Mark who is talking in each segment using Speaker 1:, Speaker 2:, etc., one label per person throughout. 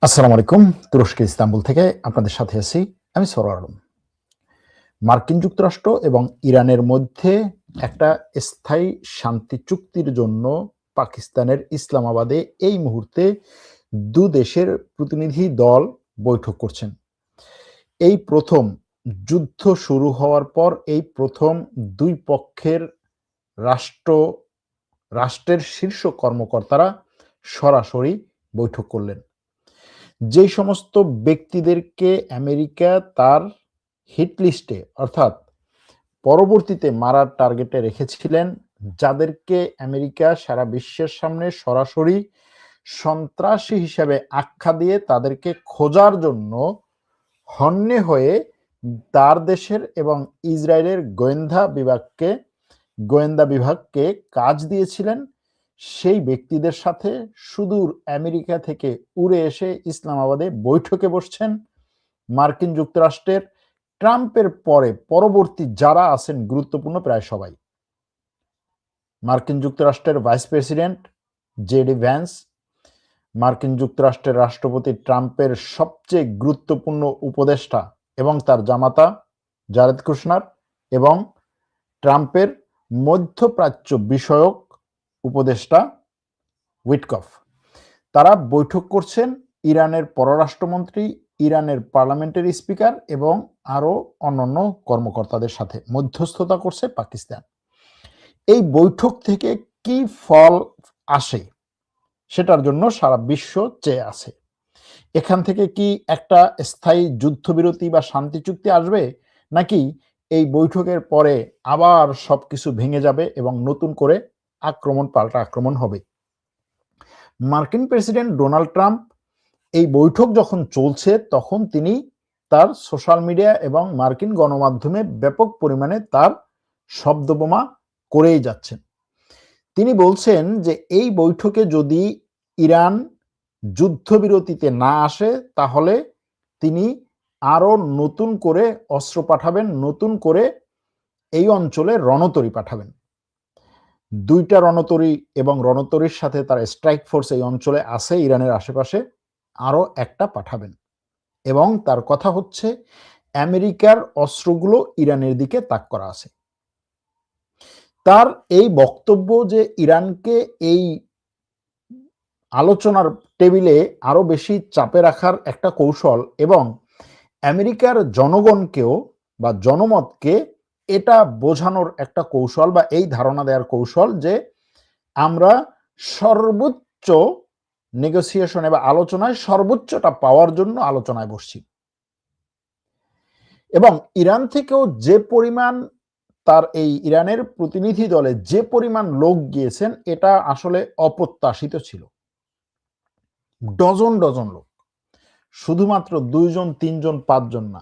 Speaker 1: আসসালামু আলাইকুম। তুরস্কের ইস্তাম্বুল থেকে আপনাদের সাথে আছি আমি সরোয়ার আলম। মার্কিন যুক্তরাষ্ট্র এবং ইরানের মধ্যে একটা স্থায়ী শান্তি চুক্তির জন্য পাকিস্তানের ইসলামাবাদে এই মুহূর্তে দেশের প্রতিনিধি দল বৈঠক করছেন। এই প্রথম যুদ্ধ শুরু হওয়ার পর এই প্রথম দুই পক্ষের রাষ্ট্রের শীর্ষ কর্মকর্তারা সরাসরি বৈঠক করলেন। যে সমস্ত ব্যক্তিদেরকে আমেরিকা তার হিট লিস্টে অর্থাৎ পরবর্তীতে মারার টার্গেটে রেখেছিলেন, যাদেরকে আমেরিকা সারা বিশ্বের সামনে সরাসরি সন্ত্রাসী হিসেবে আখ্যা দিয়ে তাদেরকে খোঁজার জন্য হন্যে হয়ে তার দেশের এবং ইসরায়েলের গোয়েন্দা বিভাগকে কাজ দিয়েছিলেন, সেই ব্যক্তিদের সাথে সুদূর আমেরিকা থেকে উড়ে এসে ইসলামাবাদে বৈঠকে বসছেন মার্কিন যুক্তরাষ্ট্রের ট্রাম্পের পরবর্তী যারা আছেন গুরুত্বপূর্ণ প্রায় সবাই। মার্কিন যুক্তরাষ্ট্রের ভাইস প্রেসিডেন্ট জেডি ভ্যান্স, মার্কিন যুক্তরাষ্ট্রের রাষ্ট্রপতি ট্রাম্পের সবচেয়ে গুরুত্বপূর্ণ উপদেষ্টা এবং তার জামাতা জারেদ কুশনার এবং ট্রাম্পের মধ্যপ্রাচ্য বিষয়ক উপদেষ্টা উইটকফ, তারা বৈঠক করছেন ইরানের পররাষ্ট্রমন্ত্রী, ইরানের পার্লামেন্টের স্পিকার এবং আরো অন্যান্য কর্মকর্তাদের সাথে। মধ্যস্থতা করছে পাকিস্তান। এই বৈঠক থেকে কি ফল আসে সেটার জন্য সারা বিশ্ব চেয়ে আছে। এখান থেকে কি একটা স্থায়ী যুদ্ধবিরতি বা শান্তি চুক্তি আসবে, নাকি এই বৈঠকের পরে আবার সবকিছু ভেঙে যাবে এবং নতুন করে পাল্টা আক্রমণ হবে? মার্কিন প্রেসিডেন্ট ডোনাল্ড ট্রাম্প এই বৈঠক যখন চলছে তখন তিনি তার সোশ্যাল মিডিয়া এবং মার্কিন গণমাধ্যমে ব্যাপক পরিমাণে তার শব্দবোমা করেই যাচ্ছেন। তিনি বলছেন যে এই বৈঠকে যদি ইরান যুদ্ধবিরতিতে না আসে তাহলে তিনি আরো নতুন করে অস্ত্র পাঠাবেন, নতুন করে এই অঞ্চলে রণতরী পাঠাবেন। দুইটা রণতরী এবং রণতরীর সাথে তার স্ট্রাইক ফোর্স এই অঞ্চলে আছে ইরানের আশেপাশে, আরো একটা পাঠাবেন। এবং তার কথা হচ্ছে আমেরিকার অস্ত্রগুলো ইরানের দিকে তাক করা আছে। তার এই বক্তব্য যে ইরানকে এই আলোচনার টেবিলে আরো বেশি চাপে রাখার একটা কৌশল এবং আমেরিকার জনগণকেও বা জনমতকে এটা বোঝানোর একটা কৌশল বা এই ধারণা দেওয়ার কৌশল যে আমরা সর্বোচ্চ নেগোসিয়েশনে বা আলোচনায় সর্বোচ্চটা পাওয়ার জন্য আলোচনায় বসছি। এবং ইরান থেকেও যে পরিমাণ তার এই ইরানের প্রতিনিধি দলে যে পরিমাণ লোক গিয়েছেন এটা আসলে অপ্রত্যাশিত ছিল। ডজন ডজন লোক, শুধুমাত্র 2 জন 3 জন 5 জন না,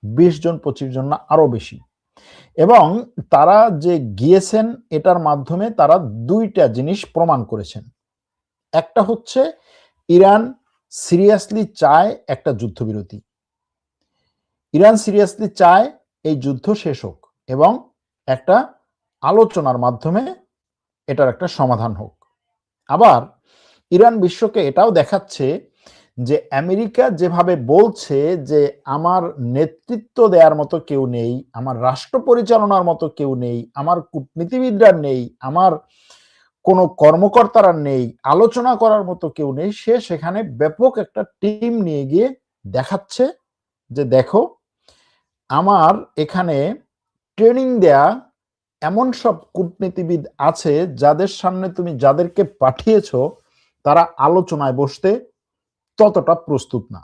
Speaker 1: 20 জন 25 জন না, আরো বেশি। এবং তারা যে গিয়েছেন এটার মাধ্যমে তারা দুইটা জিনিস প্রমাণ করেছেন। একটা হচ্ছে ইরান সিরিয়াসলি চায় একটা যুদ্ধবিরতি, ইরান সিরিয়াসলি চায় এই যুদ্ধ শেষ হোক এবং একটা আলোচনার মাধ্যমে এটার একটা সমাধান হোক। আবার ইরান বিশ্বকে এটাও দেখাচ্ছে যে আমেরিকা যেভাবে বলছে যে আমার নেতৃত্ব দেওয়ার মতো কেউ নেই, আমার রাষ্ট্র পরিচালনার মতো কেউ নেই, আমার কূটনীতিবিদরা নেই, আমার কোনো কর্মকর্তারা নেই, আলোচনা করার মতো কেউ নেই, সে সেখানে ব্যাপক একটা টিম নিয়ে গিয়ে দেখাচ্ছে যে দেখো আমার এখানে ট্রেনিং দেয়া এমন সব কূটনীতিবিদ আছে যাদের সামনে তুমি যাদেরকে পাঠিয়েছো তারা আলোচনায় বসতে ততটা প্রস্তুত না।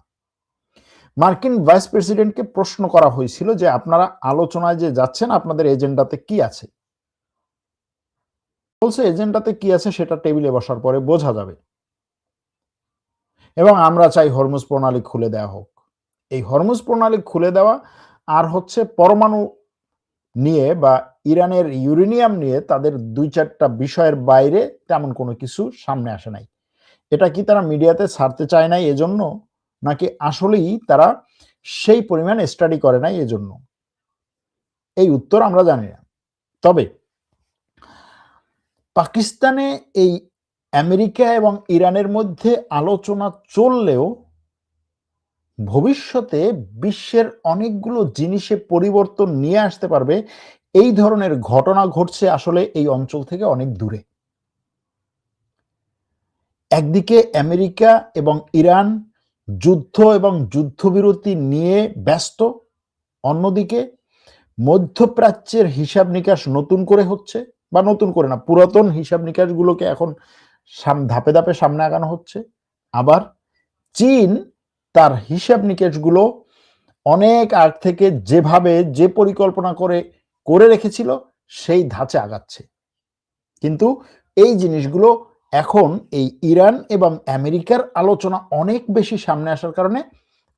Speaker 1: মার্কিন ভাইস প্রেসিডেন্টকে প্রশ্ন করা হয়েছিল যে আপনারা আলোচনায় যে যাচ্ছেন আপনাদের এজেন্ডাতে কি আছে, বলছে এজেন্ডাতে কি আছে সেটা টেবিলে বসার পরে বোঝা যাবে এবং আমরা চাই হরমুজ প্রণালী খুলে দেওয়া হোক। এই হরমুজ প্রণালী খুলে দেওয়া আর হচ্ছে পরমাণু নিয়ে বা ইরানের ইউরেনিয়াম নিয়ে তাদের 2-4টা বিষয়ের বাইরে তেমন কোনো কিছু সামনে আসে নাই। এটা কি তারা মিডিয়াতে ছাড়তে চায় নাই এজন্য, নাকি আসলেই তারা সেই পরিমাণ স্টাডি করে নাই এজন্য? এই উত্তর আমরা জানি না। তবে পাকিস্তানে এই আমেরিকা এবং ইরানের মধ্যে আলোচনা চললেও ভবিষ্যতে বিশ্বের অনেকগুলো জিনিসে পরিবর্তন নিয়ে আসতে পারবে এই ধরনের ঘটনা ঘটছে আসলে এই অঞ্চল থেকে অনেক দূরে। একদিকে আমেরিকা এবং ইরান যুদ্ধ এবং যুদ্ধবিরতি নিয়ে ব্যস্ত, অন্যদিকে মধ্যপ্রাচ্যের হিসাব নিকাশ নতুন করে হচ্ছে, বা নতুন করে না, পুরাতন হিসাব নিকাশগুলোকে এখন ধাপে ধাপে সামনে আগানো হচ্ছে। আবার চীন তার হিসাব নিকাশগুলো অনেক আগ থেকে যেভাবে যে পরিকল্পনা করে রেখেছিল সেই ধাঁচে আগাচ্ছে। কিন্তু এই জিনিসগুলো এখন এই ইরান এবং আমেরিকার আলোচনা অনেক বেশি সামনে আসার কারণে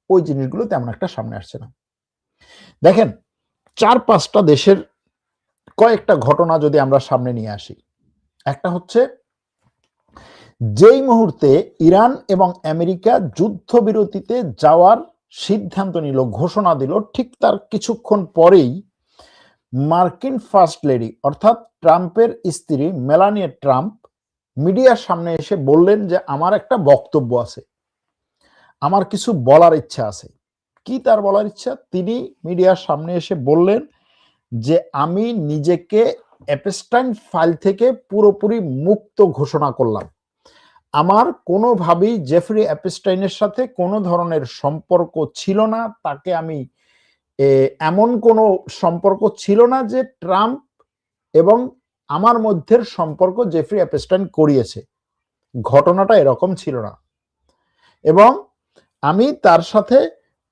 Speaker 1: ওই জিনিসগুলো তেমন একটা সামনে আসছে না। দেখেন, 4-5টা দেশের কয়েকটা ঘটনা যদি আমরা সামনে নিয়ে আসি। একটা হচ্ছে, যেই মুহূর্তে ইরান এবং আমেরিকা যুদ্ধবিরতিতে যাওয়ার সিদ্ধান্ত নিল, ঘোষণা দিল, ঠিক তার কিছুক্ষণ পরেই মার্কিন ফার্স্ট লেডি অর্থাৎ ট্রাম্পের স্ত্রী মেলানিয়া ট্রাম্প মিডিয়ার সামনে এসে বললেন যে আমার একটা বক্তব্য আছে, আমার কিছু বলার ইচ্ছা আছে। কি তার বলার ইচ্ছা? তিনি মিডিয়ার সামনে এসে বললেন যে আমি নিজেকে এপস্টাইন ফাইল থেকে পুরোপুরি মুক্ত ঘোষণা করলাম। আমার কোনোভাবেই জেফরি এপস্টাইনের সাথে কোনো ধরনের সম্পর্ক ছিল না। তাকে আমি এমন কোনো সম্পর্ক ছিল না যে ট্রাম্প এবং আমার মধ্যের সম্পর্ক জেফরি এপস্টাইন করিয়েছে। ঘটনাটা এরকম ছিল না। এবং আমি তার সাথে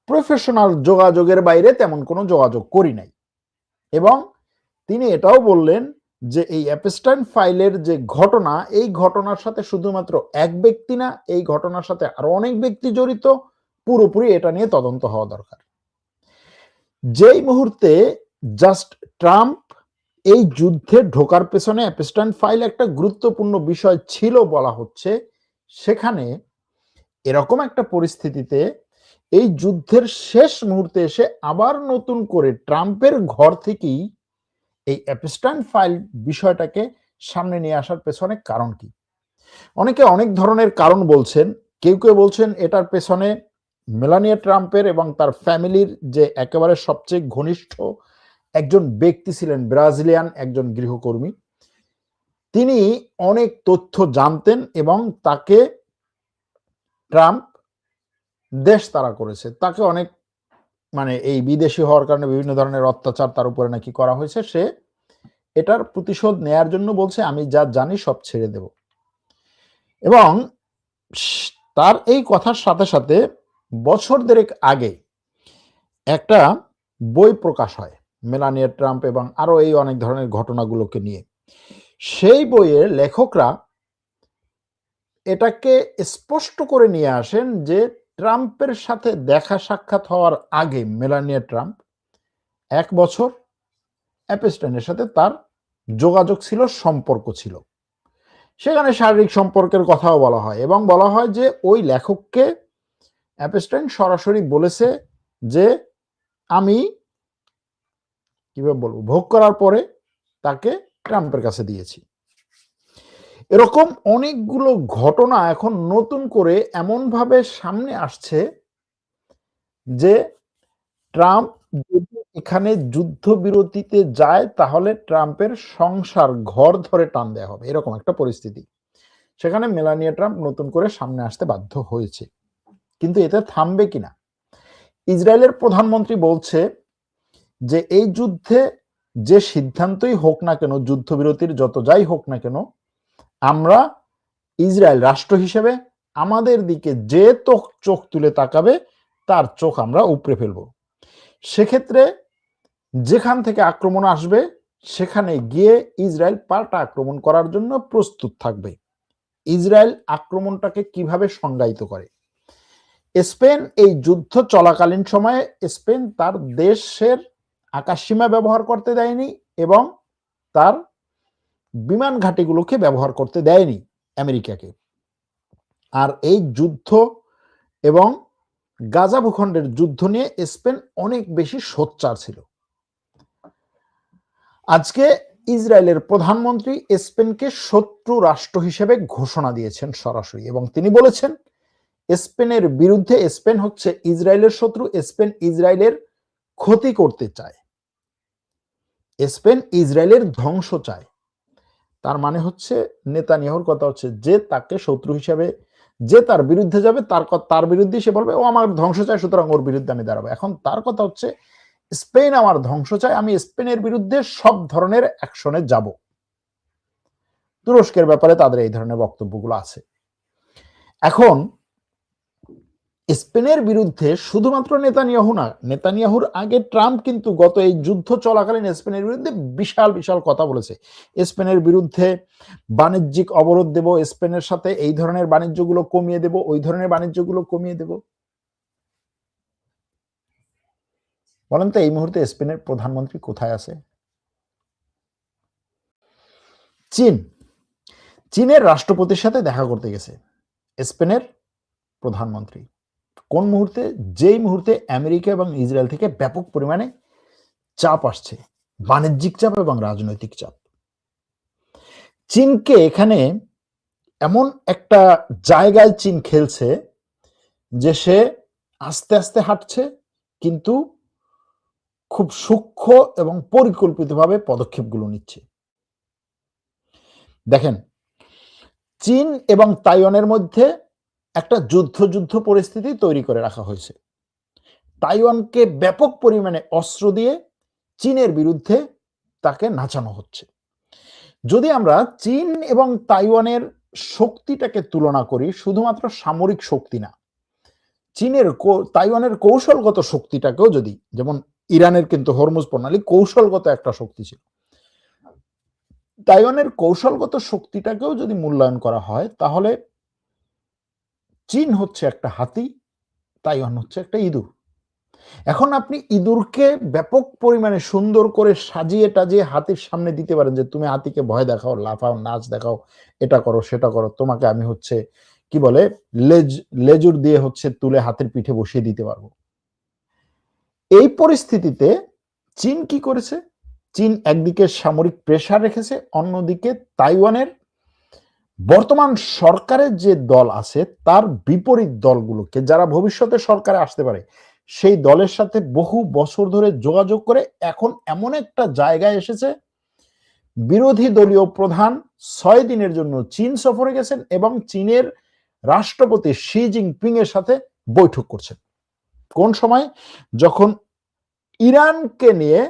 Speaker 1: প্রফেশনাল যোগাযোগের বাইরে তেমন কোনো যোগাযোগ করি নাই। এবং তিনি এটাও বললেন যে এই এপস্টাইন ফাইলের যে ঘটনা, এই ঘটনার সাথে শুধুমাত্র এক ব্যক্তি না, এই ঘটনার সাথে আরো অনেক ব্যক্তি জড়িত, পুরোপুরি এটা নিয়ে তদন্ত হওয়া দরকার। যেই মুহূর্তে জাস্ট ট্রাম্প এই যুদ্ধে ঢোকার পেছনে এপস্টাইন ফাইল একটা গুরুত্বপূর্ণ বিষয় ছিল বলা হচ্ছে, সেখানে এরকম একটা পরিস্থিতিতে এই যুদ্ধের শেষ মুহূর্তে এসে আবার নতুন করে ট্রাম্পের ঘর থেকেই এই এপস্টাইন ফাইল বিষয়টাকে সামনে নিয়ে আসার পেছনে কারণ কি? অনেকে অনেক ধরনের কারণ বলছেন। কেউ কেউ বলছেন এটার পেছনে মেলানিয়া ট্রাম্পের এবং তার ফ্যামিলির যে একেবারে সবচেয়ে ঘনিষ্ঠ একজন ব্যক্তি ছিলেন, ব্রাজিলিয়ান একজন গৃহকর্মী। তিনি অনেক তথ্য জানতেন এবং তাকে ট্রাম্প দেশ তাড়া করেছে। তাকে অনেক এই বিদেশি হওয়ার কারণে বিভিন্ন ধরনের অত্যাচার তার উপরে নাকি করা হয়েছে। সে এটার প্রতিশোধ নেয়ার জন্য বলছে আমি যা জানি সব ছেড়ে দেব। এবং তার এই কথার সাথে সাথে বছর দেড়েক আগে একটা বই প্রকাশ হয় মেলানিয়া ট্রাম্প এবং আরো এই অনেক ধরনের ঘটনাগুলোকে নিয়ে। সেই বইয়ের লেখকরা এটাকে স্পষ্ট করে নিয়ে আসেন যে ট্রাম্পের সাথে দেখা সাক্ষাৎ হওয়ার আগে মেলানিয়া ট্রাম্প 1 বছর এপস্টাইনের সাথে তার যোগাযোগ ছিল, সম্পর্ক ছিল। সেখানে শারীরিক সম্পর্কের কথাও বলা হয় এবং বলা হয় যে ওই লেখককে এপস্টাইন সরাসরি বলেছে যে আমি কিভাবে বলবো, ভোগ করার পরে তাকে ট্রাম্পের কাছে দিয়েছি। এরকম অনেকগুলো ঘটনা এখন নতুন করে এমন ভাবে সামনে আসছে যে ট্রাম্প যদি এখানে যুদ্ধবিরতিতে যায় তাহলে ট্রাম্পের সংসার ঘর ধরে টান দেওয়া হবে, এরকম একটা পরিস্থিতি। সেখানে মেলানিয়া ট্রাম্প নতুন করে সামনে আসতে বাধ্য হয়েছে। কিন্তু এতে থামবে কিনা? ইসরায়েলের প্রধানমন্ত্রী বলছে যে এই যুদ্ধে যে সিদ্ধান্তই হোক না কেন, যুদ্ধবিরতির যত যাই হোক না কেন, আমরা ইসরায়েল রাষ্ট্র হিসেবে আমাদের দিকে যে চোখ তুলে তাকাবে তার চোখ আমরা উপড়ে ফেলবো। সেক্ষেত্রে যেখান থেকে আক্রমণ আসবে সেখানে গিয়ে ইসরায়েল পাল্টা আক্রমণ করার জন্য প্রস্তুত থাকবে। ইসরায়েল আক্রমণটাকে কিভাবে সংজ্ঞায়িত করে? স্পেন এই যুদ্ধ চলাকালীন সময়ে স্পেন তার দেশের আকাশসীমা ব্যবহার করতে দেয়নি এবং তার বিমান ঘাঁটিগুলোকে ব্যবহার করতে দেয়নি আমেরিকাকে। আর এই যুদ্ধ এবং গাজা ভূখণ্ডের যুদ্ধ নিয়ে স্পেন অনেক বেশি সোচ্চার ছিল। আজকে ইসরায়েলের প্রধানমন্ত্রী স্পেনকে শত্রু রাষ্ট্র হিসেবে ঘোষণা দিয়েছেন সরাসরি, এবং তিনি বলেছেন স্পেনের বিরুদ্ধে, স্পেন হচ্ছে ইসরায়েলের শত্রু, স্পেন ইসরায়েলের ক্ষতি করতে চায়, স্পেন ইসরায়েলের ধ্বংস চায়। তার মানে হচ্ছে নেতানিয়াহুর কথা হচ্ছে যে তাকে শত্রু হিসেবে, যে তার বিরুদ্ধে যাবে তার বিরুদ্ধে সে বলবে ও আমার ধ্বংস চায়, সুতরাং ওর বিরুদ্ধে আমি দাঁড়াবো। এখন তার কথা হচ্ছে স্পেন আমার ধ্বংস চায়, আমি স্পেনের বিরুদ্ধে সব ধরনের অ্যাকশনে যাব। তুরস্কের ব্যাপারে তাদের এই ধরনের বক্তব্যগুলো আছে। এখন স্পেনের বিরুদ্ধে শুধুমাত্র নেতানিয়াহু না, নেতানিয়াহুর আগে ট্রাম্প কিন্তু গত এই যুদ্ধ চলাকালীন স্পেনের বিরুদ্ধে বিশাল বিশাল কথা বলেছে। স্পেনের বিরুদ্ধে বাণিজ্যিক অবরোধ দেব, স্পেনের সাথে এই ধরনের বাণিজ্যগুলো কমিয়ে দেব, ওই ধরনের বাণিজ্যগুলো কমিয়ে দেব। বলেন তো এই মুহূর্তে স্পেনের প্রধানমন্ত্রী কোথায় আছে? চীনের রাষ্ট্রপতির সাথে দেখা করতে গেছে স্পেনের প্রধানমন্ত্রী। কোন মুহূর্তে? যেই মুহূর্তে আমেরিকা এবং ইসরায়েল থেকে ব্যাপক পরিমাণে চাপ আসছে, বাণিজ্যিক চাপ এবং রাজনৈতিক চাপ। চীনকে এখানে এমন একটা জায়গায় চীন খেলছে যে সে আস্তে আস্তে হাঁটছে, কিন্তু খুব সূক্ষ্ম এবং পরিকল্পিতভাবে পদক্ষেপগুলো নিচ্ছে। দেখেন, চীন এবং তাইওয়ানের মধ্যে একটা যুদ্ধ পরিস্থিতি তৈরি করে রাখা হয়েছে। তাইওয়ানকে ব্যাপক পরিমাণে অস্ত্র দিয়ে চীনের বিরুদ্ধে তাকে নাচানো হচ্ছে। যদি আমরা চীন এবং তাইওয়ানের শক্তিটাকে তুলনা করি, শুধুমাত্র সামরিক শক্তি না, তাইওয়ানের কৌশলগত শক্তিটাকেও যদি, যেমন ইরানের কিন্তু হরমুজ প্রণালী কৌশলগত একটা শক্তি ছিল, তাইওয়ানের কৌশলগত শক্তিটাকেও যদি মূল্যায়ন করা হয়, তাহলে চীন হচ্ছে একটা হাতি, তাইওয়ান হচ্ছে একটা ইঁদুর। এখন আপনি ইঁদুরকে ব্যাপক পরিমাণে সুন্দর করে সাজিয়ে টাজিয়ে হাতির সামনে দিতে পারেন যে তুমি হাতিকে ভয় দেখাও, লাফাও, নাচ দেখাও, এটা করো সেটা করো, তোমাকে আমি হচ্ছে কি বলে লেজুর দিয়ে হচ্ছে তুলে হাতের পিঠে বসিয়ে দিতে পারবো। এই পরিস্থিতিতে চীন কি করেছে? চীন একদিকে সামরিক প্রেসার রেখেছে, অন্যদিকে তাইওয়ানের বর্তমান সরকারের যে দল আছে তার বিপরীত দলগুলোকে, যারা ভবিষ্যতে সরকারে আসতে পারে, সেই দলের সাথে বহু বছর ধরে যোগাযোগ করে এখন এমন একটা জায়গায় এসেছে, বিরোধী দলীয় প্রধান 6 দিনের জন্য চীন সফরে গেছেন এবং চীনের রাষ্ট্রপতি শি জিনপিং এর সাথে বৈঠক করছেন। কোন সময়? যখন ইরানকে নিয়ে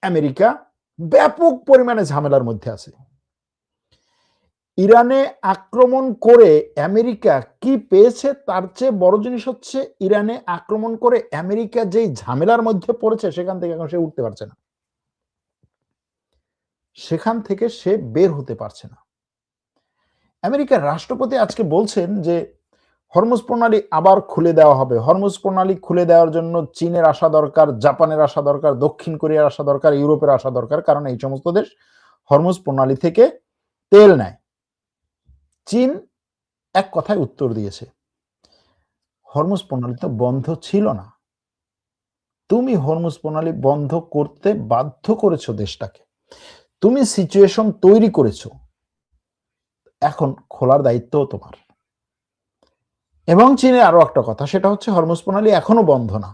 Speaker 1: আমেরিকা ব্যাপক পরিমাণে ঝামেলার মধ্যে আছে। ইরানে আক্রমণ করে আমেরিকা কি পেয়েছে তার চেয়ে বড় জিনিস হচ্ছে, ইরানে আক্রমণ করে আমেরিকা যেই ঝামেলার মধ্যে পড়েছে সেখান থেকে এখন সে উঠতে পারছে না, সেখান থেকে সে বের হতে পারছে না। আমেরিকার রাষ্ট্রপতি আজকে বলছেন যে হরমুজ প্রণালী আবার খুলে দেওয়া হবে। হরমুজ প্রণালী খুলে দেওয়ার জন্য চীনের আসা দরকার, জাপানের আসা দরকার, দক্ষিণ কোরিয়ার আসা দরকার, ইউরোপের আসা দরকার, কারণ এই সমস্ত দেশ হরমুজ প্রণালী থেকে তেল নেয়। চীন এক কথায় উত্তর দিয়েছে, হরমুজ প্রণালী তো বন্ধ ছিল না, তুমি হরমুজ প্রণালী বন্ধ করতে বাধ্য করেছো দেশটাকে, তুমি সিচুয়েশন তৈরি করেছো, এখন খোলার দায়িত্ব তোমার। এবং চীনের আরো একটা কথা, সেটা হচ্ছে হরমুজ প্রণালী এখনো বন্ধ না।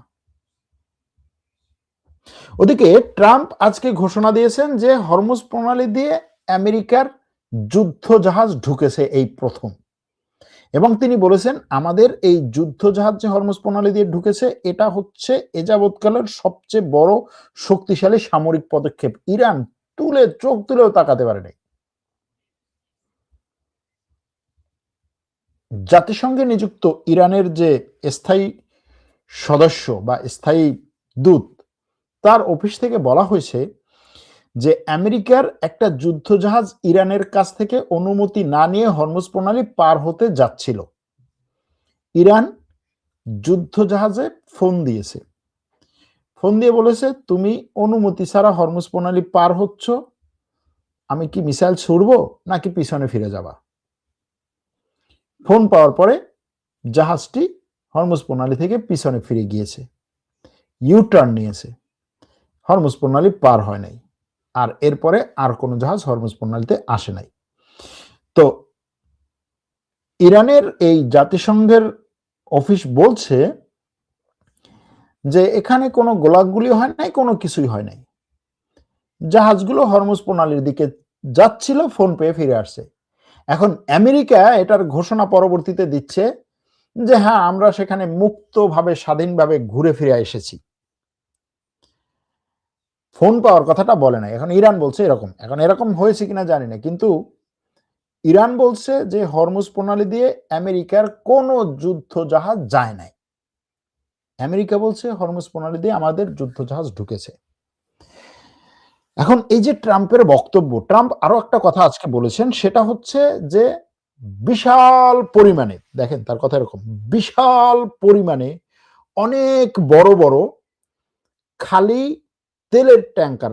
Speaker 1: ওদিকে ট্রাম্প আজকে ঘোষণা দিয়েছেন যে হরমুজ প্রণালী দিয়ে আমেরিকার যুদ্ধ জাহাজ ঢুকেছে এই প্রথম, এবং তিনি বলেছেন আমাদের এই যুদ্ধ জাহাজ যে হরমুজ প্রণালী দিয়ে ঢুকেছে এটা হচ্ছে এ যাবৎকালের সবচেয়ে বড় শক্তিশালী সামরিক পদক্ষেপ। ইরান চোখ তুলেও তাকাতে পারেনি। জাতিসংঘে নিযুক্ত ইরানের যে স্থায়ী সদস্য বা স্থায়ী দূত, তার অফিস থেকে বলা হয়েছে যে আমেরিকার একটা যুদ্ধ জাহাজ ইরানের কাছ থেকে অনুমতি না নিয়ে হরমুজ প্রণালী পার হতে যাচ্ছিল। ইরান যুদ্ধ জাহাজে ফোন দিয়েছে, ফোন দিয়ে বলেছে তুমি অনুমতি ছাড়া হরমুজ প্রণালী পার হচ্ছ, আমি কি মিসাইল ছুড়বো নাকি পিছনে ফিরে যাবা? ফোন পাওয়ার পরে জাহাজটি হরমুজ প্রণালী থেকে পিছনে ফিরে গিয়েছে, ইউ টার্ন নিয়েছে, হরমুজ প্রণালী পার হয় নাই। আর এরপরে আর কোনো জাহাজ হরমুজ প্রণালীতে আসে নাই। তো ইরানের এই জাতিসংঘের অফিস বলছে যে এখানে কোনো গোলাগুলি হয় নাই, কোনো কিছুই হয় নাই, জাহাজগুলো হরমুজ প্রণালীর দিকে যাচ্ছিল, ফোন পেয়ে ফিরে আসছে। এখন আমেরিকা এটার ঘোষণা পরবর্তীতে দিচ্ছে যে হ্যাঁ, আমরা সেখানে মুক্তভাবে স্বাধীনভাবে ঘুরে ফিরে এসেছি, ফোন পাওয়ার কথাটা বলে নাই। এখন ইরান বলছে এরকম। এখন এরকম হয়েছে কিনা জানি না, কিন্তু ইরান বলছে যে হরমুজ প্রণালী দিয়ে আমেরিকার কোনো যুদ্ধ জাহাজ যায় নাই। আমেরিকা বলছে হরমুজ প্রণালী দিয়ে আমাদের যুদ্ধ জাহাজ ঢুকেছে। এখন এই যে ট্রাম্পের বক্তব্য, ট্রাম্প আরো একটা কথা আজকে বলেছেন, সেটা হচ্ছে যে বিশাল পরিমাণে, দেখেন তার কথা এরকম, বিশাল পরিমাণে অনেক বড় বড় খালি তেলের ট্যাঙ্কার,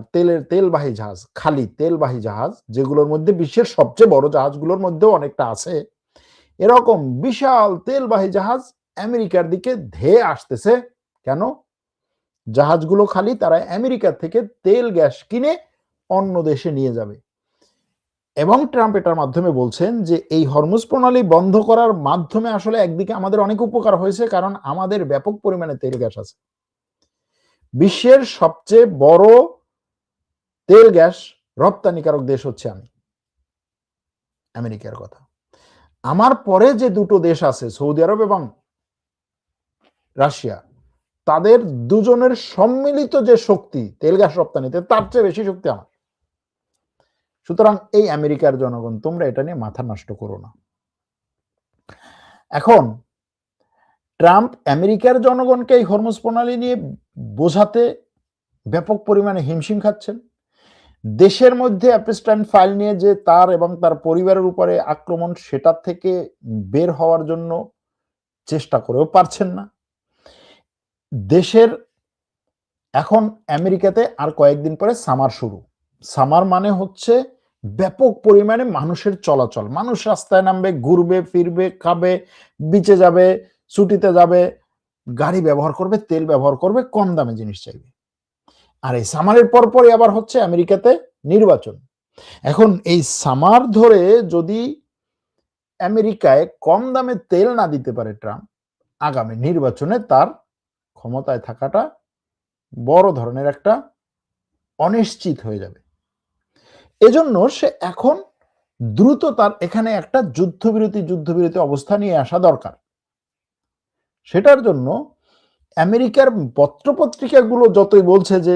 Speaker 1: তেলবাহী জাহাজ, খালি তেলবাহী জাহাজ, যেগুলোর মধ্যে বিশ্বের সবচেয়ে বড় জাহাজগুলোর মধ্যেও অনেকটা আছে, এরকম বিশাল তেলবাহী জাহাজ আমেরিকার দিকে ধেয়ে আসতেছে। কেন? জাহাজগুলো খালি, তারা আমেরিকা থেকে তেল গ্যাস কিনে অন্য দেশে নিয়ে যাবে। এবং ট্রাম্প এটার মাধ্যমে বলছেন যে এই হরমুজ প্রণালী বন্ধ করার মাধ্যমে আসলে একদিকে আমাদের অনেক উপকার হয়েছে, কারণ আমাদের ব্যাপক পরিমাণে তেল গ্যাস আছে। বিশ্বের সবচেয়ে বড় তেল গ্যাস রপ্তানিকারক দেশ হচ্ছে আমেরিকার কথা। আমার পরে যে দুটো দেশ আছে, সৌদি আরব এবং রাশিয়া, তাদের দুজনের সম্মিলিত যে শক্তি তেল গ্যাস রপ্তানিতে, তার চেয়ে বেশি শক্তি আমার। সুতরাং এই আমেরিকার জনগণ, তোমরা এটা নিয়ে মাথা নষ্ট করো না। এখন ট্রাম্প আমেরিকার জনগণকে এই হরমুজ প্রণালী নিয়ে বোঝাতে ব্যাপক পরিমাণে হিমশিম খাচ্ছেন। দেশের মধ্যে অ্যাপস্টাইন ফাইল নিয়ে যে তার এবং তার পরিবারের উপরে আক্রমণ, সেটার থেকে বের হওয়ার জন্য চেষ্টা করেও পারছেন না। দেশের এখন আমেরিকাতে আর কয়েকদিন পরে সামার শুরু। সামার মানে হচ্ছে ব্যাপক পরিমাণে মানুষের চলাচল, মানুষ রাস্তায় নামবে, ঘুরবে ফিরবে, খাবে, বিচে যাবে, ছুটিতে যাবে, গাড়ি ব্যবহার করবে, তেল ব্যবহার করবে, কম দামে জিনিস চাইবে। আর এই সামারের পরপরই আবার হচ্ছে আমেরিকাতে নির্বাচন। এখন এই সামার ধরে যদি আমেরিকায় কম দামে তেল না দিতে পারে ট্রাম্প, আগামী নির্বাচনে তার ক্ষমতায় থাকাটা বড় ধরনের একটা অনিশ্চিত হয়ে যাবে। এজন্য সে এখন দ্রুত তার এখানে একটা যুদ্ধবিরতি অবস্থা নিয়ে আসা দরকার। সেটার জন্য আমেরিকার পত্রপত্রিকাগুলো যতই বলছে যে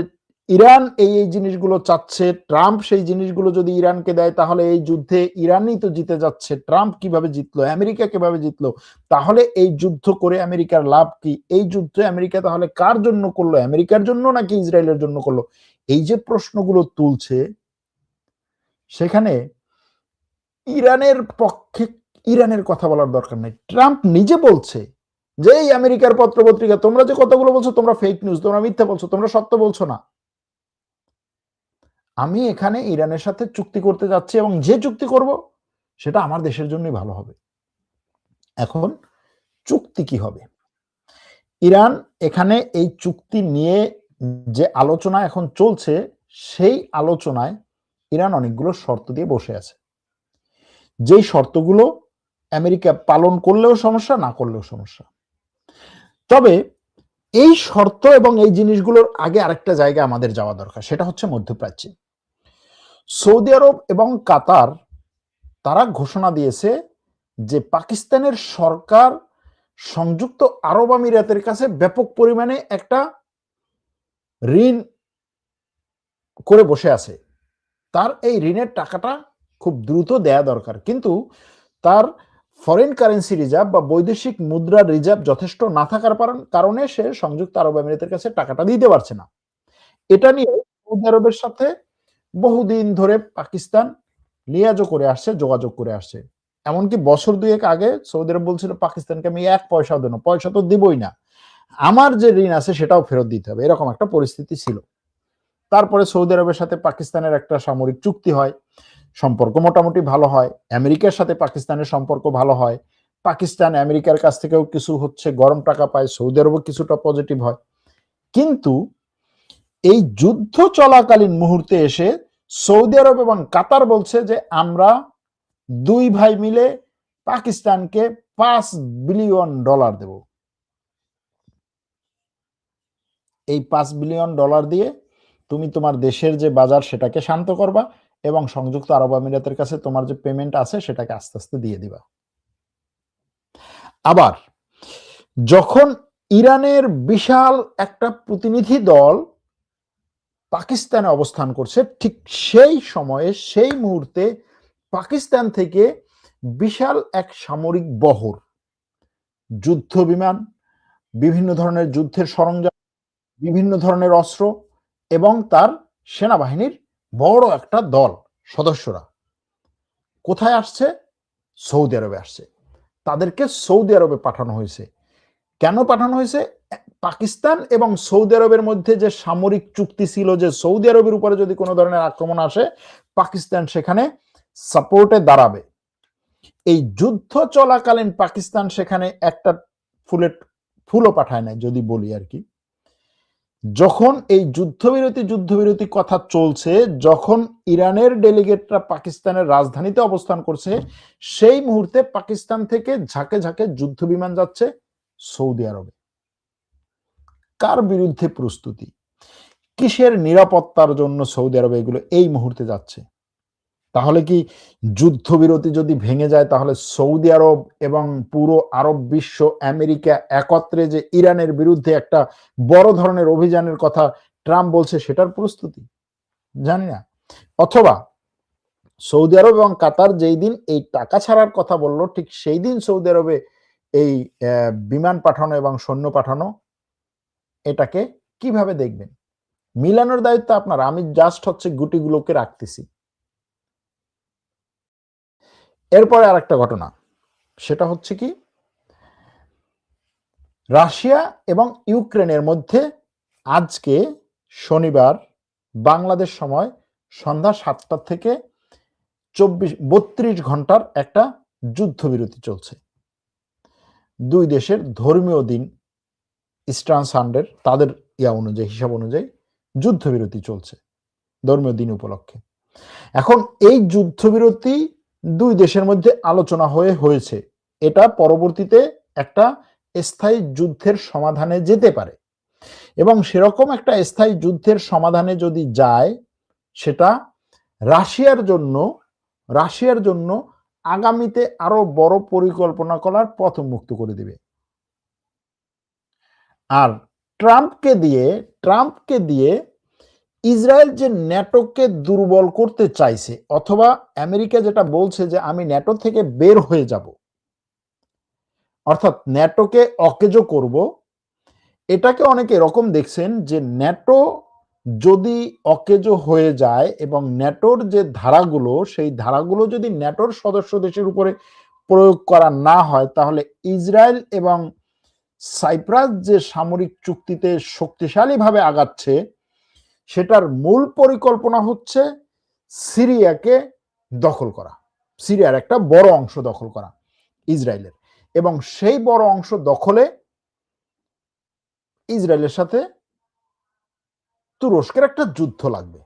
Speaker 1: ইরান এই জিনিসগুলো চাচ্ছে, ট্রাম্প সেই জিনিসগুলো যদি ইরানকে দেয় তাহলে এই যুদ্ধে ইরানই তো জিতে যাচ্ছে, ট্রাম্প কিভাবে জিতলো, আমেরিকা কিভাবে জিতলো, তাহলে এই যুদ্ধ করে আমেরিকার লাভ কি, এই যুদ্ধে আমেরিকা তাহলে কার জন্য করলো, আমেরিকার জন্য নাকি ইসরায়েলের জন্য করলো, এই যে প্রশ্নগুলো তুলছে, সেখানে ইরানের পক্ষে ইরানের কথা বলার দরকার নেই। ট্রাম্প নিজে বলছে যে এই আমেরিকার পত্রপত্রিকা, তোমরা যে কথাগুলো বলছো, তোমরা ফেক নিউজ, তোমরা মিথ্যা বলছো, তোমরা সত্য বলছো না। আমি এখানে ইরানের সাথে চুক্তি করতে যাচ্ছি এবং যে চুক্তি করব সেটা আমার দেশের জন্যই ভালো হবে। এখন চুক্তি কি হবে? ইরান এখানে এই চুক্তি নিয়ে যে আলোচনা এখন চলছে, সেই আলোচনায় ইরান অনেকগুলো শর্ত দিয়ে বসে আছে, যেই শর্তগুলো আমেরিকা পালন করলেও সমস্যা, না করলেও সমস্যা। তবে এই শর্ত এবং এই জিনিসগুলোর আগে আরেকটা জায়গা আমাদের যাওয়া দরকার, সেটা হচ্ছে মধ্যপ্রাচ্যে। সৌদি আরব এবং কাতার, তারা ঘোষণা দিয়েছে যে পাকিস্তানের সরকার সংযুক্ত আরব আমিরাতের কাছে ব্যাপক পরিমাণে একটা ঋণ করে বসে আছে। তার এই ঋণের টাকাটা খুব দ্রুত দেয়া দরকার, কিন্তু তার ফরেন কারেন্সি রিজার্ভ বা বৈদেশিক মুদ্রার রিজার্ভ যথেষ্ট না থাকার কারণে সে সংযুক্ত আরব আমিরাতের কাছে টাকাটা দিতে পারছে না। এটা নিয়ে সৌদি আরবের সাথে বহুদিন ধরে পাকিস্তান যোগাযোগ করে আসছে। এমনকি বছর দুয়েক আগে সৌদি আরব বলছিল পাকিস্তানকে আমি এক পয়সাও দেব না, পয়সা তো দিবই না, আমার যে ঋণ আছে সেটাও ফেরত দিতে হবে, এরকম একটা পরিস্থিতি ছিল। তারপরে সৌদি আরবের সাথে পাকিস্তানের একটা সামরিক চুক্তি হয়, সম্পর্ক মোটামুটি ভালো হয়, আমেরিকার সাথে পাকিস্তানের সম্পর্ক ভালো হয়, পাকিস্তান আমেরিকার কাছ থেকেও কিছু গরম টাকা পায়, সৌদি আরবও কিছুটা পজিটিভ হয়। কিন্তু এই যুদ্ধ চলাকালীন মুহূর্তে এসে সৌদি আরব এবং কাতার বলছে যে আমরা দুই ভাই মিলে পাকিস্তানকে $5 বিলিয়ন দেব। এই $5 বিলিয়ন দিয়ে তুমি তোমার দেশের যে বাজার সেটাকে শান্ত করবা এবং সংযুক্ত আরব আমিরাতের কাছে তোমার যে পেমেন্ট আছে সেটাকে আস্তে আস্তে দিয়ে দিবা। আবার যখন ইরানের বিশাল একটা প্রতিনিধি দল পাকিস্তানে অবস্থান করছে, ঠিক সেই সময়ে সেই মুহূর্তে পাকিস্তান থেকে বিশাল এক সামরিক বহর, যুদ্ধ বিমান, বিভিন্ন ধরনের যুদ্ধের সরঞ্জাম, বিভিন্ন ধরনের অস্ত্র এবং তার সেনাবাহিনীর বড় একটা দল সদস্যরা কোথায় আসছে? সৌদি আরবে আসছে। তাদেরকে সৌদি আরবে পাঠানো হয়েছে। কেন পাঠানো হয়েছে? পাকিস্তান এবং সৌদি আরবের মধ্যে যে সামরিক চুক্তি ছিল যে সৌদি আরবের উপরে যদি কোনো ধরনের আক্রমণ আসে পাকিস্তান সেখানে সাপোর্টে দাঁড়াবে। এই যুদ্ধ চলাকালীন পাকিস্তান সেখানে একটা ফুলও পাঠায় নাই, যদি বলি আর কি। যখন এই যুদ্ধবিরতি কথা চলছে, যখন ইরানের ডেলিগেটরা পাকিস্তানের রাজধানীতে অবস্থান করছে, সেই মুহূর্তে পাকিস্তান থেকে ঝাঁকে ঝাঁকে যুদ্ধ বিমান যাচ্ছে সৌদি আরবে। কার বিরুদ্ধে প্রস্তুতি? কিসের নিরাপত্তার জন্য সৌদি আরবে এগুলো এই মুহূর্তে যাচ্ছে? তাহলে কি যুদ্ধবিরতি যদি ভেঙে যায় তাহলে সৌদি আরব এবং পুরো আরব বিশ্ব, আমেরিকা একত্রে যে ইরানের বিরুদ্ধে একটা বড় ধরনের অভিযানের কথা ট্রাম্প বলছে সেটার প্রস্তুতি? জানি না। অথবা সৌদি আরব এবং কাতার যেই দিন এই টাকা ছাড়ার কথা বললো, ঠিক সেই দিন সৌদি আরবে এই বিমান পাঠানো এবং সৈন্য পাঠানো, এটাকে কিভাবে দেখবেন? মিলানোর দায়িত্ব আপনার, আমি জাস্ট গুটিগুলোকে রাখতেছি। এরপরে আরেকটা ঘটনা, সেটা হচ্ছে কি, রাশিয়া এবং ইউক্রেনের মধ্যে আজকে শনিবার বাংলাদেশ সময় সন্ধ্যা 7টা থেকে 32 ঘন্টার একটা যুদ্ধবিরতি চলছে। দুই দেশের ধর্মীয় দিন ইস্টার্ন সানডের তাদের হিসাব অনুযায়ী যুদ্ধবিরতি চলছে ধর্মীয় দিন উপলক্ষে। এখন এই যুদ্ধবিরতি দুই দেশের মধ্যে আলোচনা হয়েছে, এটা পরবর্তীতে একটা স্থায়ী যুদ্ধের সমাধানে যেতে পারে এবং সেরকম একটা স্থায়ী যুদ্ধের সমাধানে যদি যায় সেটা রাশিয়ার জন্য আগামীতে আরো বড় পরিকল্পনা করার পথ উন্মুক্ত করে দিবে। আর ট্রাম্পকে দিয়ে ইসরায়েল যে ন্যাটোকে দুর্বল করতে চাইছে, অথবা আমেরিকা যেটা বলছে যে আমি ন্যাটো থেকে বের হয়ে যাব, অর্থাৎ ন্যাটোকে অকেজো করব, এটাকে অনেকে এরকম দেখছেন যে ন্যাটো যদি অকেজো হয়ে যায় এবং ন্যাটোর যে ধারাগুলো, সেই ধারাগুলো যদি ন্যাটোর সদস্য দেশের উপরে প্রয়োগ করা না হয় তাহলে ইসরায়েল এবং সাইপ্রাস যে সামরিক চুক্তিতে শক্তিশালীভাবে আগাচ্ছে সেটার মূল পরিকল্পনা হচ্ছে সিরিয়াকে দখল করা, সিরিয়ার একটা বড় অংশ দখল করা ইসরায়েলের, এবং সেই বড় অংশ দখলে ইসরায়েলের সাথে তুরস্কের একটা যুদ্ধ লাগবে।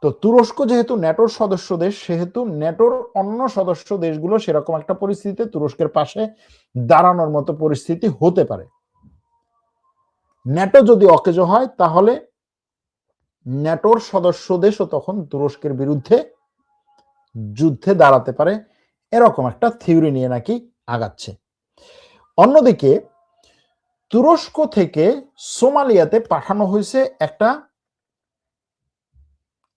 Speaker 1: তো তুরস্ক যেহেতু ন্যাটোর সদস্য দেশ, সেহেতু ন্যাটোর অন্য সদস্য দেশগুলো সেরকম একটা পরিস্থিতিতে তুরস্কের পাশে দাঁড়ানোর মতো পরিস্থিতি হতে পারে। ন্যাটো যদি অকেজো হয় তাহলে ন্যাটোর সদস্য দেশও তখন তুরস্কের বিরুদ্ধে যুদ্ধে দাঁড়াতে পারে, এরকম একটা থিওরি নিয়ে নাকি আগাচ্ছে। অন্যদিকে তুরস্ক থেকে সোমালিয়াতে পাঠানো হয়েছে একটা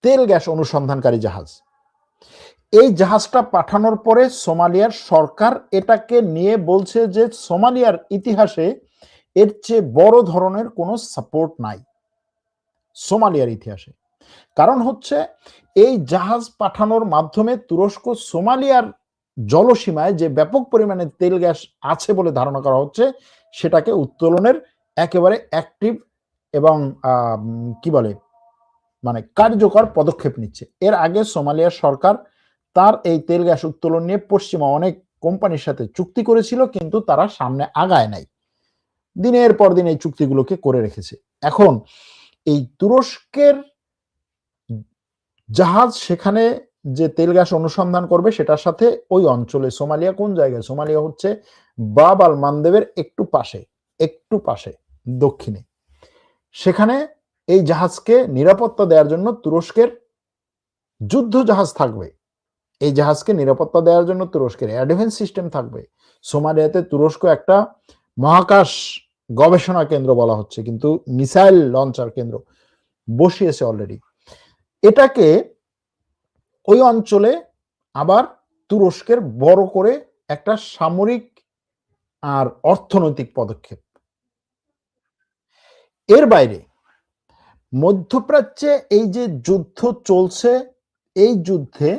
Speaker 1: তেল গ্যাস অনুসন্ধানকারী জাহাজ। এই জাহাজটা পাঠানোর পরে সোমালিয়ার সরকার এটাকে নিয়ে বলছে যে সোমালিয়ার ইতিহাসে এর চেয়ে বড় ধরনের কোনো সাপোর্ট নাই সোমালিয়ার ইতিহাসে। কারণ হচ্ছে এই জাহাজ পাঠানোর মাধ্যমে তুরস্ক সোমালিয়ার জলসীমায় যে ব্যাপক পরিমাণে তেল গ্যাস আছে বলে ধারণা করা হচ্ছে সেটাকে উত্তোলনের একেবারে অ্যাক্টিভ এবং কার্যকর পদক্ষেপ নিচ্ছে। এর আগে সোমালিয়ার সরকার তার এই তেল গ্যাস উত্তোলন নিয়ে পশ্চিমা অনেক কোম্পানির সাথে চুক্তি করেছিল, কিন্তু তারা সামনে আগায় নাই, দিনের পর দিন এই চুক্তিগুলোকে করে রেখেছে। এখন এই তুরস্কের জাহাজ সেখানে যে তেল গ্যাস অনুসন্ধান করবে সেটার সাথে ওই অঞ্চলে, সোমালিয়া কোন জায়গায়? সোমালিয়া হচ্ছে বাব আল মানদেবের একটু পাশে দক্ষিণে। সেখানে এই জাহাজকে নিরাপত্তা দেওয়ার জন্য তুরস্কের যুদ্ধ জাহাজ থাকবে। এই জাহাজকে নিরাপত্তা দেওয়ার জন্য তুরস্কের এয়ার ডিফেন্স সিস্টেম থাকবে। সোমালিয়াতে তুরস্ক একটা মহাকাশ গবেষণা কেন্দ্র বলা হচ্ছে, কিন্তু মিসাইল লঞ্চার কেন্দ্র বসিয়েছে অলরেডি। এটাকে ওই অঞ্চলে আবার তুরস্কের বড় করে একটা সামরিক আর অর্থনৈতিক পদক্ষেপ। এর বাইরে মধ্যপ্রাচ্যে এই যে যুদ্ধ চলছে, এই যুদ্ধে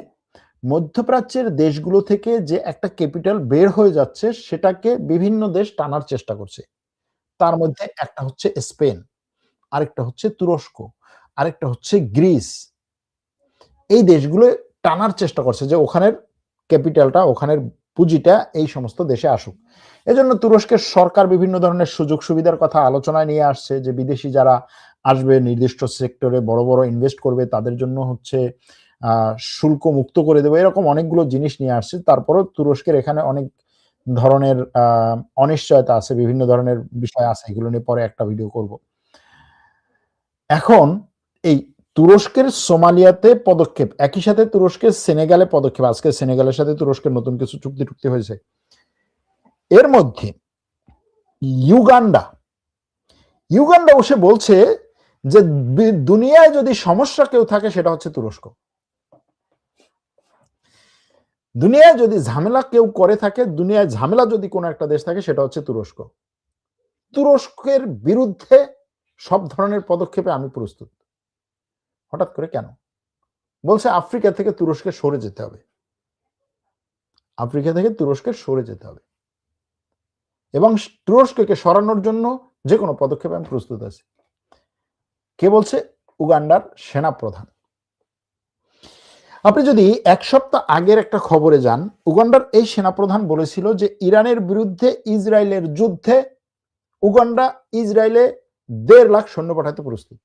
Speaker 1: মধ্যপ্রাচ্যের দেশগুলো থেকে যে একটা ক্যাপিটাল বের হয়ে যাচ্ছে সেটাকে বিভিন্ন দেশ টানার চেষ্টা করছে। তার মধ্যে একটা হচ্ছে স্পেন, আরেকটা হচ্ছে তুরস্ক, আরেকটা হচ্ছে গ্রিস। এই দেশগুলো টানার চেষ্টা করছে যে ওখানের ক্যাপিটালটা, ওখানের পুঁজিটা এই সমস্ত দেশে আসুক। এজন্য তুরস্কের সরকার বিভিন্ন ধরনের সুযোগ সুবিধার কথা আলোচনায় নিয়ে আসছে, যে বিদেশি যারা আসবে নির্দিষ্ট সেক্টরে বড় বড় ইনভেস্ট করবে তাদের জন্য হচ্ছে শুল্ক মুক্ত করে দেবে, এরকম অনেকগুলো জিনিস নিয়ে আসছে। তারপরেও তুরস্কের এখানে অনেক ধরনের অনিশ্চয়তা আছে, বিভিন্ন ধরনের বিষয় আছে, এগুলো নিয়ে পরে একটা ভিডিও করব। এখন এই তুরস্কের সোমালিয়াতে পদক্ষেপ, একই সাথে তুরস্কের সেনেগালে পদক্ষেপ, আজকে সেনেগালের সাথে তুরস্কের নতুন কিছু চুক্তি টুক্তি হয়েছে। এর মধ্যে ইউগান্ডা বসে বলছে যে দুনিয়ায় যদি সমস্যা কেউ থাকে সেটা হচ্ছে তুরস্ক। দুনিয়ায় যদি ঝামেলা কেউ করে থাকে, দুনিয়ায় ঝামেলা যদি কোনো একটা দেশ থাকে সেটা হচ্ছে তুরস্ক। তুরস্কের বিরুদ্ধে সব ধরনের পদক্ষেপে আমি প্রস্তুত। হঠাৎ করে কেন? বলছে আফ্রিকা থেকে তুরস্কে সরে যেতে হবে, আফ্রিকা থেকে তুরস্কে সরে যেতে হবে, এবং তুরস্ককে সরানোর জন্য যে কোনো পদক্ষেপে আমি প্রস্তুত আছি। কে বলছে? উগান্ডার সেনা প্রধান। আপনি যদি এক সপ্তাহ আগের একটা খবরে যান, উগান্ডার এই সেনাপ্রধান বলেছিল যে ইরানের বিরুদ্ধে ইসরায়েলের যুদ্ধে উগান্ডা ইসরায়েলে 1.5 লাখ সৈন্য পাঠাতে প্রস্তুত।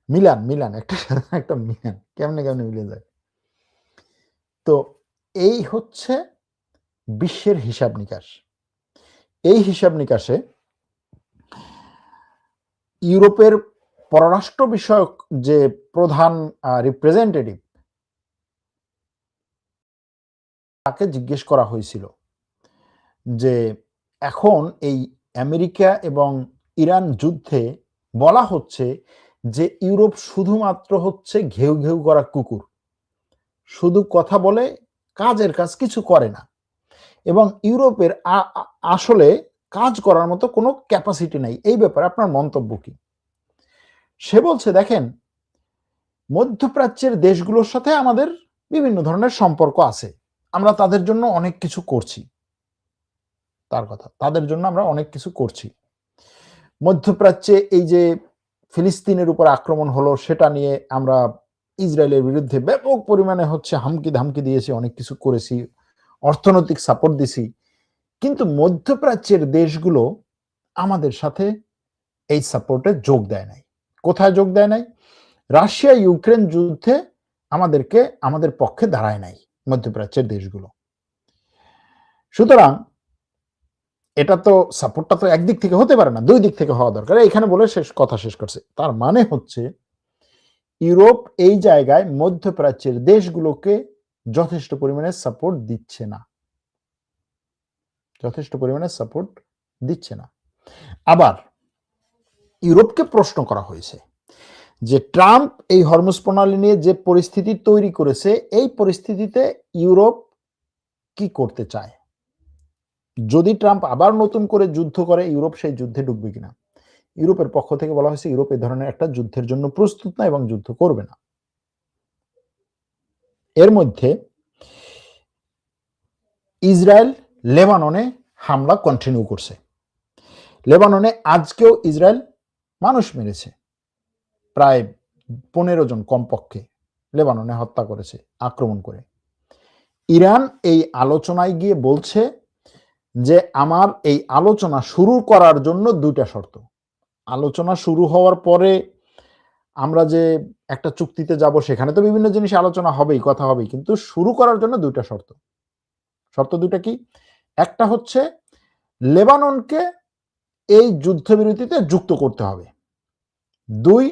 Speaker 1: মিলান একটা মিলান কেমনে মিলে যায়। তো এই হচ্ছে বিশ্বের হিসাব নিকাশ। এই হিসাব নিকাশে ইউরোপের পররাষ্ট্র বিষয়ক যে প্রধান রিপ্রেজেন্টেটিভ, তাকে জিজ্ঞেস করা হয়েছিল যে এখন এই আমেরিকা এবং ইরান যুদ্ধে বলা হচ্ছে যে ইউরোপ শুধুমাত্র হচ্ছে ঘেউ ঘেউ করা কুকুর, শুধু কথা বলে কাজের কাজ কিছু করে না, এবং ইউরোপের আসলে কাজ করার মতো কোনো ক্যাপাসিটি নাই। এই ব্যাপারে আপনার মন্তব্য কি? সে বলছে দেখেন, মধ্যপ্রাচ্যের দেশগুলোর সাথে আমাদের বিভিন্ন ধরনের সম্পর্ক আছে, আমরা তাদের জন্য অনেক কিছু করছি। তার কথা, তাদের জন্য আমরা অনেক কিছু করছি। মধ্যপ্রাচ্যে এই যে ফিলিস্তিনের উপর আক্রমণ হলো সেটা নিয়ে আমরা ইসরায়েলের বিরুদ্ধে ব্যাপক পরিমাণে হচ্ছে হামকি ধামকি দিয়েছি, অনেক কিছু করেছি, অর্থনৈতিক সাপোর্ট দিছি, কিন্তু মধ্যপ্রাচ্যের দেশগুলো আমাদের সাথে এই সাপোর্টে যোগ দেয় নাই। কোথায় যোগ দেয় নাই? রাশিয়া ইউক্রেন যুদ্ধে আমাদের পক্ষে দাঁড়ায় নাই মধ্যপ্রাচ্যের দেশগুলো। সুতরাং এটা তো সাপোর্টটা তো একদিক থেকে হতে পারে না, দুই দিক থেকে হওয়া দরকার। এখানে বলে কথা শেষ করছে। তার মানে হচ্ছে ইউরোপ এই জায়গায় মধ্যপ্রাচ্যের দেশগুলোকে যথেষ্ট পরিমাণে সাপোর্ট দিচ্ছে না, যথেষ্ট পরিমাণে সাপোর্ট দিচ্ছে না। আবার ইউরোপকে প্রশ্ন করা হয়েছে যে ট্রাম্প এই হরমুজ প্রণালী নিয়ে যে পরিস্থিতি তৈরি করেছে, এই পরিস্থিতিতে ইউরোপ কি করতে চায়? যদি ট্রাম্প আবার নতুন করে যুদ্ধ করে, ইউরোপ সেই যুদ্ধে ঢুকবে কিনা? ইউরোপের পক্ষ থেকে বলা হয়েছে ইউরোপ এই ধরনের একটা যুদ্ধের জন্য প্রস্তুত না এবং যুদ্ধ করবে না। এর মধ্যে ইসরায়েল লেবাননে হামলা কন্টিনিউ করছে। লেবাননে আজকেও ইসরায়েল মানুষ মেরেছে, প্রায় 15 জন কমপক্ষে লেবাননে হত্যা করেছে আক্রমণ করে। ইরান এই আলোচনায় গিয়ে বলছে যে আমার এই আলোচনা শুরু করার জন্য 2টা শর্ত। আলোচনা শুরু হওয়ার পরে আমরা যে একটা চুক্তিতে যাব সেখানে তো বিভিন্ন জিনিস আলোচনা হবেই, কথা হবেই, কিন্তু শুরু করার জন্য দুইটা শর্ত। শর্ত দুইটা কি? একটা হচ্ছে লেবাননকে এই যুদ্ধবিরতিতে যুক্ত করতে হবে। ২,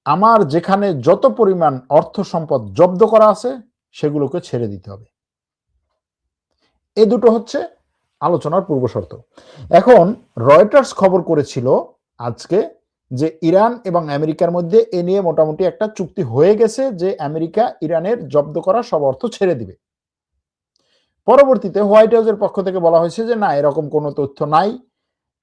Speaker 1: আমার যেখানে যত পরিমাণ অর্থ সম্পদ জব্দ করা আছে সেগুলোকে ছেড়ে দিতে হবে। এই দুটো হচ্ছে আলোচনার পূর্বশর্ত। এখন রয়টার্স খবর করেছিল আজকে যে ইরান এবং আমেরিকার মধ্যে এ নিয়ে মোটামুটি একটা চুক্তি হয়ে গেছে যে আমেরিকা ইরানের জব্দ করা সব অর্থ ছেড়ে দিবে। পরবর্তীতে হোয়াইট হাউসের পক্ষ থেকে বলা হয়েছে যে না, এরকম কোনো তথ্য নাই,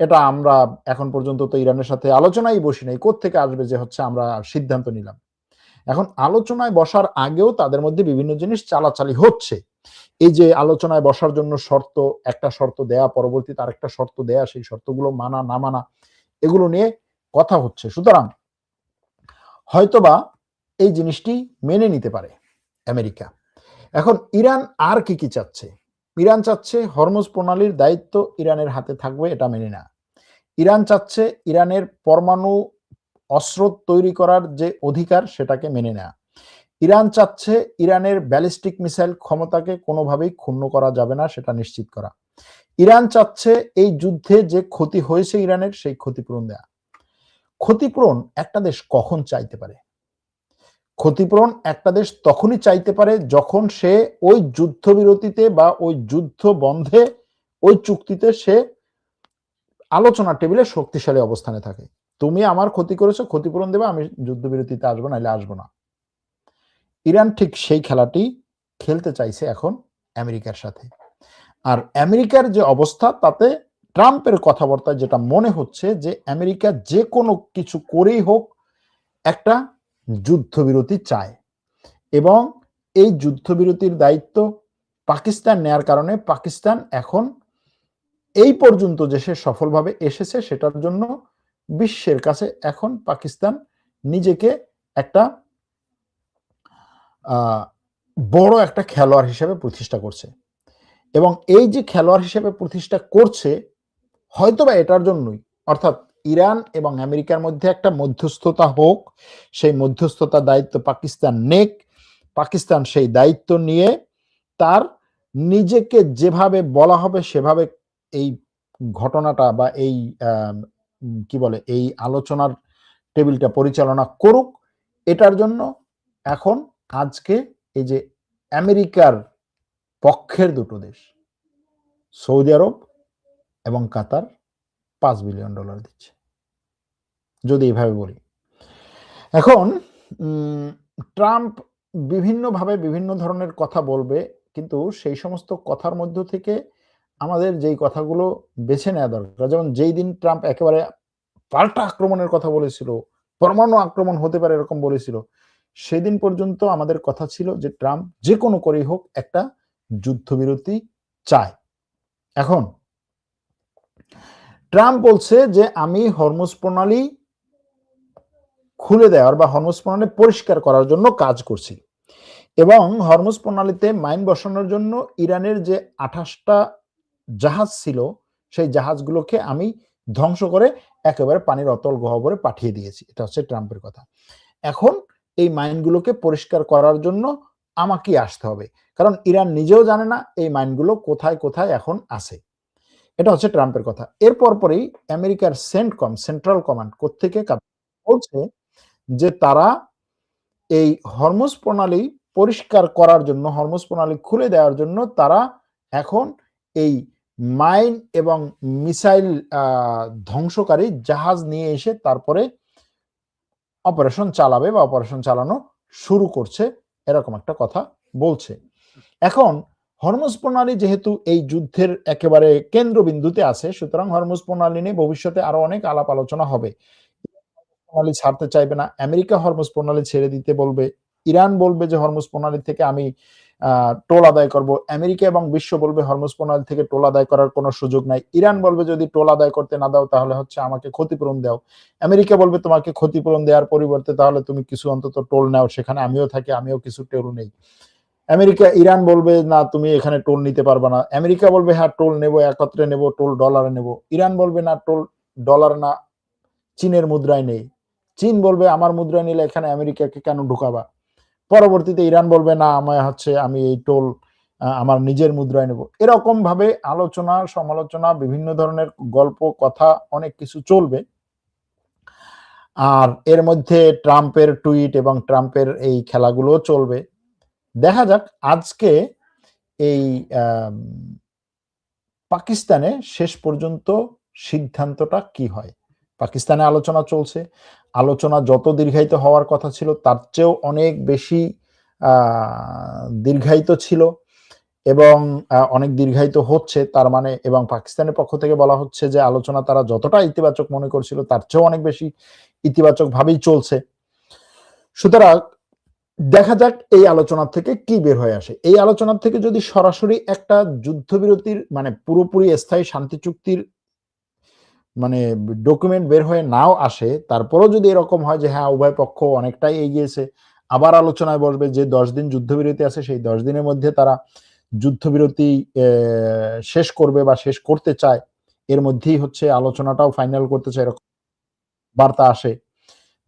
Speaker 1: এটা আমরা এখন পর্যন্ত তো ইরানের সাথে আলোচনাই বসি নাই, কোত্থেকে আসবে যে হচ্ছে আমরা সিদ্ধান্ত নিলাম। এখন আলোচনায় বসার আগেও তাদের মধ্যে বিভিন্ন জিনিস চালাচালি হচ্ছে। এই যে আলোচনায় বসার জন্য শর্ত, একটা শর্ত দেয়া, পরবর্তীতে আরেকটা শর্ত দেয়া, সেই শর্তগুলো মানা না মানা, এগুলো নিয়ে কথা হচ্ছে। সুতরাং হয়তোবা এই জিনিসটি মেনে নিতে পারে আমেরিকা। এখন ইরান আর কি কি চাচ্ছে? ইরান চাচ্ছে হরমুজ প্রণালীর দায়িত্ব ইরানের হাতে থাকবে, এটা মেনে না। ইরান চাচ্ছে ইরানের পরমাণু অস্ত্র তৈরি করার যে অধিকার সেটাকে মেনে নেয়া। ইরান চাচ্ছে ইরানের ব্যালিস্টিক মিসাইল ক্ষমতাকে কোনোভাবেই ক্ষুণ্ণ করা যাবে না, সেটা নিশ্চিত করা। ইরান চাচ্ছে এই যুদ্ধে যে ক্ষতি হয়েছে ইরানের সেই ক্ষতিপূরণ দেয়া। ক্ষতিপূরণ একটা দেশ কখন চাইতে পারে? ক্ষতিপূরণ একটা দেশ তখনই চাইতে পারে যখন সে ওই যুদ্ধবিরতিতে বা ওই যুদ্ধ বন্ধে, ওই চুক্তিতে সে আলোচনার টেবিলে শক্তিশালী অবস্থানে থাকে। তুমি আমার ক্ষতি করেছো, ক্ষতিপূরণ দেবে, আমি যুদ্ধবিরতিতে আসবো, নাইলে আসবো না। ইরান ঠিক সেই খেলাটি খেলতে চাইছে এখন আমেরিকার সাথে। আর আমেরিকার যে অবস্থা, তাতে ট্রাম্পের কথাবার্তায় যেটা মনে হচ্ছে যে আমেরিকা যে কোনো কিছু করেই হোক একটা যুদ্ধবিরতি চায়, এবং এই যুদ্ধবিরতির দায়িত্ব পাকিস্তান নেয়ার কারণে পাকিস্তান এখন এই পর্যন্ত যে সে সফলভাবে এসেছে সেটার জন্য বিশ্বের কাছে এখন পাকিস্তান নিজেকে একটা বড় একটা খেলোয়াড় হিসেবে প্রতিষ্ঠা করছে। এবং এই যে খেলোয়াড় হিসেবে প্রতিষ্ঠা করছে, হয়তোবা এটার জন্যই, অর্থাৎ ইরান এবং আমেরিকার মধ্যে একটা মধ্যস্থতা হোক, সেই মধ্যস্থতার দায়িত্ব পাকিস্তান নেক, পাকিস্তান সেই দায়িত্ব নিয়ে তার নিজেকে যেভাবে বলা হবে সেভাবে এই ঘটনাটা বা এই কি বলে এই আলোচনার টেবিলটা পরিচালনা করুক। এটার জন্য এখন আজকে এই যে আমেরিকার পক্ষের দুটো দেশ, সৌদি আরব এবং কাতার, $5 বিলিয়ন দিচ্ছে, যদি এইভাবে বলি। এখন ট্রাম্প বিভিন্নভাবে বিভিন্ন ধরনের কথা বলবে, কিন্তু সেই সমস্ত কথার মধ্য থেকে আমাদের যেই কথাগুলো বেছে নেওয়া দরকার, যেমন যেই দিন ট্রাম্প একেবারে পাল্টা আক্রমণের কথা বলেছিল, পরমাণু আক্রমণ হতে পারে এরকম বলেছিল, সেদিন পর্যন্ত আমাদের কথা ছিল যে ট্রাম্প যে কোনো করেই হোক একটা যুদ্ধবিরতি চায়। এখন ট্রাম্প বলছে যে আমি হরমুজ প্রণালী খুলে দেওয়ার বা হরমুজ প্রণালী পরিষ্কার করার জন্য কাজ করছি, এবং হরমুজ প্রণালীতে মাইন বসানোর জন্য ইরানের যে 28টা জাহাজ ছিল সেই জাহাজগুলোকে আমি ধ্বংস করে একেবারে পানির অতল গহ্বরে পাঠিয়ে দিয়েছি। এটা হচ্ছে ট্রাম্পের কথা। এখন এই মাইনগুলোকে পরিষ্কার করার জন্য আমাকেই আসতে হবে, কারণ ইরান নিজেও জানে না এই মাইনগুলো কোথায় কোথায় এখন আছে। এটা হচ্ছে ট্রাম্পের কথা। এর পরপরই আমেরিকার সেন্টকম, সেন্ট্রাল কমান্ড কোত্থেকে বলছে যে তারা এই হরমুজ প্রণালী পরিষ্কার করার জন্য, হরমুজ প্রণালী খুলে দেওয়ার জন্য তারা এখন এই মাইন এবং মিসাইল ধ্বংসকারী জাহাজ নিয়ে এসে তারপরে অপারেশন চালাবে বা অপারেশন চালানো শুরু করছে, এরকম একটা কথা বলছে। এখন হরমুজ প্রণালী যেহেতু এই যুদ্ধের একেবারে কেন্দ্রবিন্দুতে আছে, সুতরাং হরমুজ প্রণালী নিয়ে ভবিষ্যতে আরো অনেক আলাপ আলোচনা হবে। প্রণালী ছাড়তে চাইবে না, আমেরিকা হরমুজ প্রণালী ছেড়ে দিতে বলবে, ইরান বলবে যে হরমুজ প্রণালী থেকে আমি টোল আদায় করব, আমেরিকা এবং বিশ্ব বলবে হরমুজ প্রণালী থেকে টোল আদায় করার কোনো সুযোগ নাই, ইরান বলবে যদি টোল আদায় করতে না দাও তাহলে হচ্ছে আমাকে ক্ষতিপূরণ দাও, আমেরিকা বলবে তোমাকে ক্ষতিপূরণ দেওয়ার পরিবর্তে তাহলে তুমি কিছু অন্তত টোল নাও, সেখানে আমিও থাকি, আমিও কিছু টোল নেই। ইরান বলবে না তুমি এখানে টোল নিতে পারবে না, আমেরিকা বলবে হ্যাঁ টোল নেব, একত্রে নেব, টোল ডলারে নেব, ইরান বলবে না টোল ডলার না, চীনের মুদ্রায় নেই, চীন বলবে আমার মুদ্রা নিলে এখানে আমেরিকাকে কেন ঢুকাবা, পরবর্তীতে ইরান বলবে না আমি এই টোল আমার নিজের মুদ্রায় নেব। এরকম ভাবে আলোচনা সমালোচনা বিভিন্ন ধরনের গল্প কথা অনেক কিছু চলবে। আর এর মধ্যে ট্রাম্পের টুইট এবং ট্রাম্পের এই খেলাগুলো চলবে। দেখা যাক আজকে এই পাকিস্তানে শেষ পর্যন্ত সিদ্ধান্তটা কি হয়। পাকিস্তানে আলোচনা চলছে, আলোচনা যত দীর্ঘায়িত হওয়ার কথা ছিল তার চেয়েও অনেক বেশি দীর্ঘায়িত ছিল এবং অনেক দীর্ঘায়িত হচ্ছে। তার মানে এবং পাকিস্তানের পক্ষ থেকে বলা হচ্ছে যে আলোচনা তারা যতটা ইতিবাচক মনে করছিল তার চেয়েও অনেক বেশি ইতিবাচক ভাবেই চলছে। সুতরাং দেখা যাক এই আলোচনা থেকে কি বের হয়ে আসে। এই আলোচনা থেকে যদি সরাসরি একটা যুদ্ধবিরতির মানে পুরোপুরি স্থায়ী শান্তি চুক্তির মানে ডকুমেন্ট বের হয়ে নাও আসে, তারপরেও যদি এরকম হয় যে হ্যাঁ উভয় পক্ষ অনেকটাই এগিয়েছে, আবার আলোচনায় বসবে যে 10 দিন যুদ্ধবিরতি আছে সেই 10 দিনের মধ্যে তারা যুদ্ধবিরতি শেষ করবে বা শেষ করতে চায়, এর মধ্যেই হচ্ছে আলোচনাটাও ফাইনাল করতে চায়, এরকম বার্তা আসে।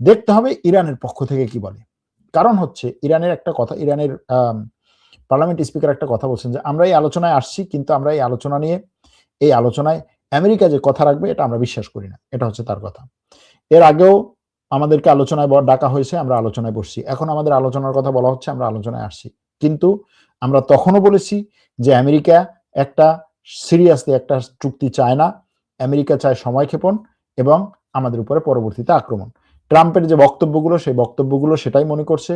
Speaker 1: দেখতে হবে ইরানের পক্ষ থেকে কি বলে। কারণ হচ্ছে ইরানের একটা কথা, ইরানের পার্লামেন্ট স্পিকার একটা কথা বলছেন যে আমরা এই আলোচনায় আসছি কিন্তু আমরা এই আলোচনা নিয়ে এই আলোচনায় আমেরিকা যে কথা রাখবে এটা আমরা বিশ্বাস করি না, এটা হচ্ছে তার কথা। এর আগেও আমাদেরকে আলোচনায় ডাকা হয়েছে, আমরা আলোচনায় বসছি, এখন আমাদের আলোচনার কথা বলা হচ্ছে, আমরা আলোচনায় আসছি, কিন্তু আমরা তখনও বলেছি যে আমেরিকা একটা সিরিয়াসলি একটা চুক্তি চায় না, আমেরিকা চায় সময় ক্ষেপণ এবং আমাদের উপরে পরবর্তীতে আক্রমণ। ট্রাম্পের যে বক্তব্যগুলো সেই বক্তব্যগুলো সেটাই মনে করছে।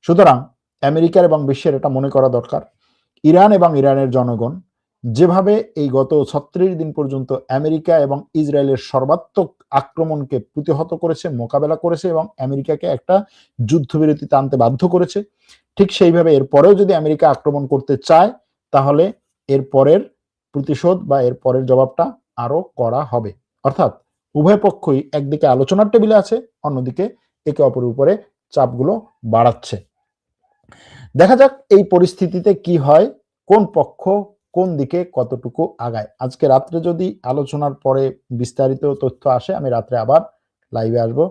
Speaker 1: সুতরাং আমেরিকার এবং বিশ্বের এটা মনে করা দরকার ইরান এবং ইরানের জনগণ যেভাবে এই গত 36 দিন পর্যন্ত আমেরিকা এবং ইসরায়েলের সর্বাত্মক আক্রমণকে প্রতিহত করেছে, মোকাবেলা করেছে এবং আমেরিকাকে একটা যুদ্ধবিরতিতে আনতে বাধ্য করেছে, ঠিক সেইভাবে এরপরেও যদি আমেরিকা আক্রমণ করতে চায় তাহলে এর পরের প্রতিশোধ বা এর পরের জবাবটা আরো করা হবে। অর্থাৎ উভয় পক্ষই একদিকে আলোচনার টেবিলে আছে, অন্যদিকে একে অপরের উপরে চাপগুলো বাড়াচ্ছে। দেখা যাক এই পরিস্থিতিতে কি হয়, কোন পক্ষ কোন দিকে কতটুকু আগায়। আজকে রাত্রে যদি আলোচনার পরে বিস্তারিত তথ্য আসে আমি রাত্রে আবার লাইভে আসবো।